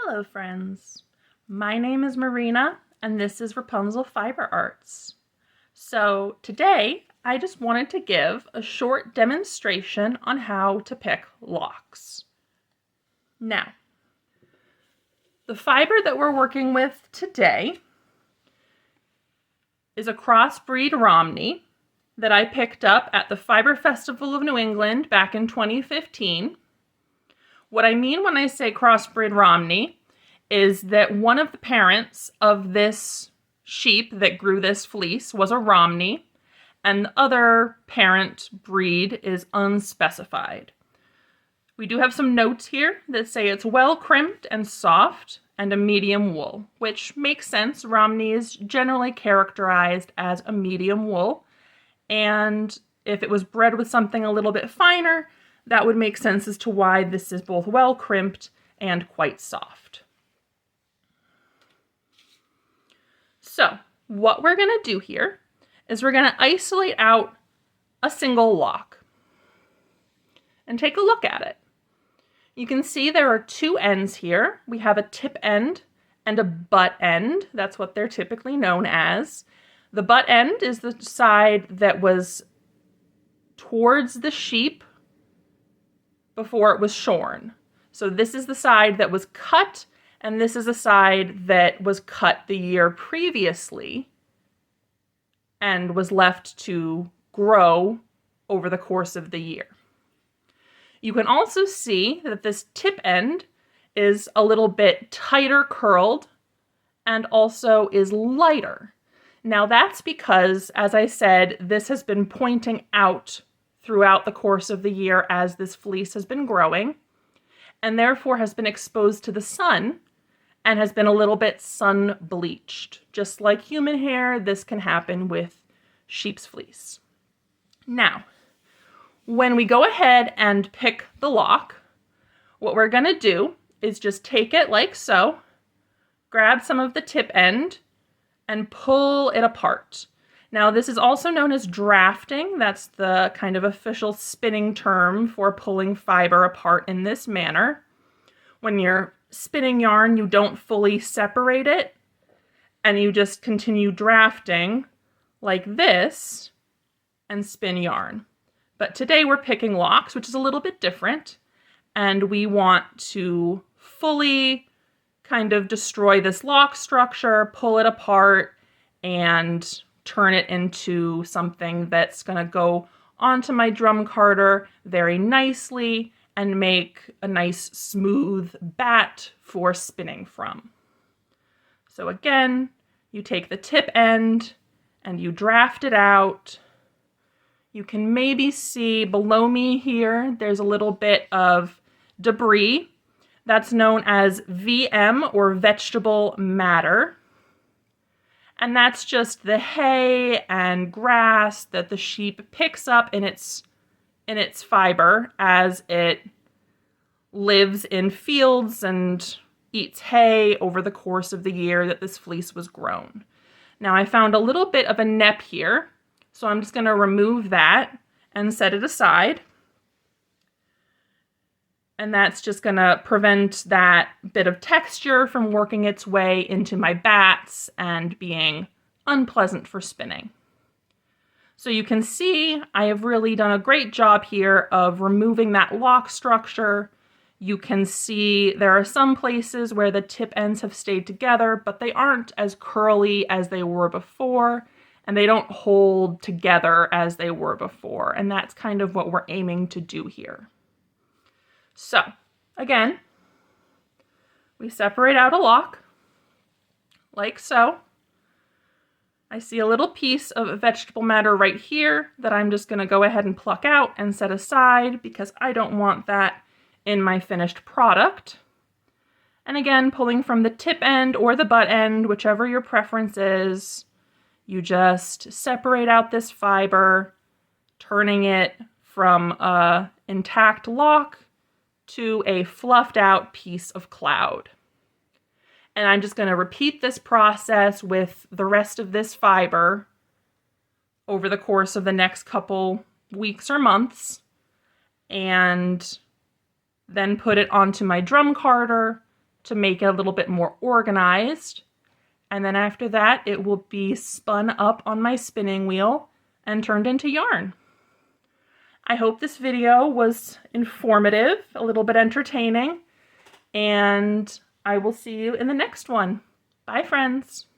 Hello friends, my name is Marina and this is Rapunzel Fiber Arts. So today I just wanted to give a short demonstration on how to pick locks. Now, the fiber that we're working with today is a crossbreed Romney that I picked up at the Fiber Festival of New England back in 2015. What I mean when I say crossbreed Romney is that one of the parents of this sheep that grew this fleece was a Romney, and the other parent breed is unspecified. We do have some notes here that say it's well crimped and soft and a medium wool, which makes sense. Romney is generally characterized as a medium wool, and if it was bred with something a little bit finer, that would make sense as to why this is both well crimped and quite soft. So what we're going to do here is we're going to isolate out a single lock and take a look at it. You can see there are two ends here. We have a tip end and a butt end. That's what they're typically known as. The butt end is the side that was towards the sheep before it was shorn. So this is the side that was cut, and this is the side that was cut the year previously and was left to grow over the course of the year. You can also see that this tip end is a little bit tighter curled and also is lighter. Now that's because, as I said, this has been pointing out throughout the course of the year as this fleece has been growing, and therefore has been exposed to the sun and has been a little bit sun bleached. Just like human hair, this can happen with sheep's fleece. Now, when we go ahead and pick the lock, what we're going to do is just take it like so, grab some of the tip end, and pull it apart. Now, this is also known as drafting. That's the kind of official spinning term for pulling fiber apart in this manner. When you're spinning yarn, you don't fully separate it, and you just continue drafting like this and spin yarn. But today we're picking locks, which is a little bit different, and we want to fully kind of destroy this lock structure, pull it apart, and turn it into something that's going to go onto my drum carder very nicely and make a nice smooth bat for spinning from. So again, you take the tip end and you draft it out. You can maybe see below me here, there's a little bit of debris. That's known as VM, or vegetable matter. And that's just the hay and grass that the sheep picks up in its fiber as it lives in fields and eats hay over the course of the year that this fleece was grown. Now I found a little bit of a nep here, so I'm just going to remove that and set it aside. And that's just going to prevent that bit of texture from working its way into my bats and being unpleasant for spinning. So you can see I have really done a great job here of removing that lock structure. You can see there are some places where the tip ends have stayed together, but they aren't as curly as they were before, and they don't hold together as they were before. And that's kind of what we're aiming to do here. So, again, we separate out a lock, like so. I see a little piece of vegetable matter right here that I'm just going to go ahead and pluck out and set aside because I don't want that in my finished product. And again, pulling from the tip end or the butt end, whichever your preference is, you just separate out this fiber, turning it from an intact lock to a fluffed out piece of cloud. And I'm just going to repeat this process with the rest of this fiber over the course of the next couple weeks or months, and then put it onto my drum carder to make it a little bit more organized. And then after that, it will be spun up on my spinning wheel and turned into yarn. I hope this video was informative, a little bit entertaining, and I will see you in the next one. Bye, friends.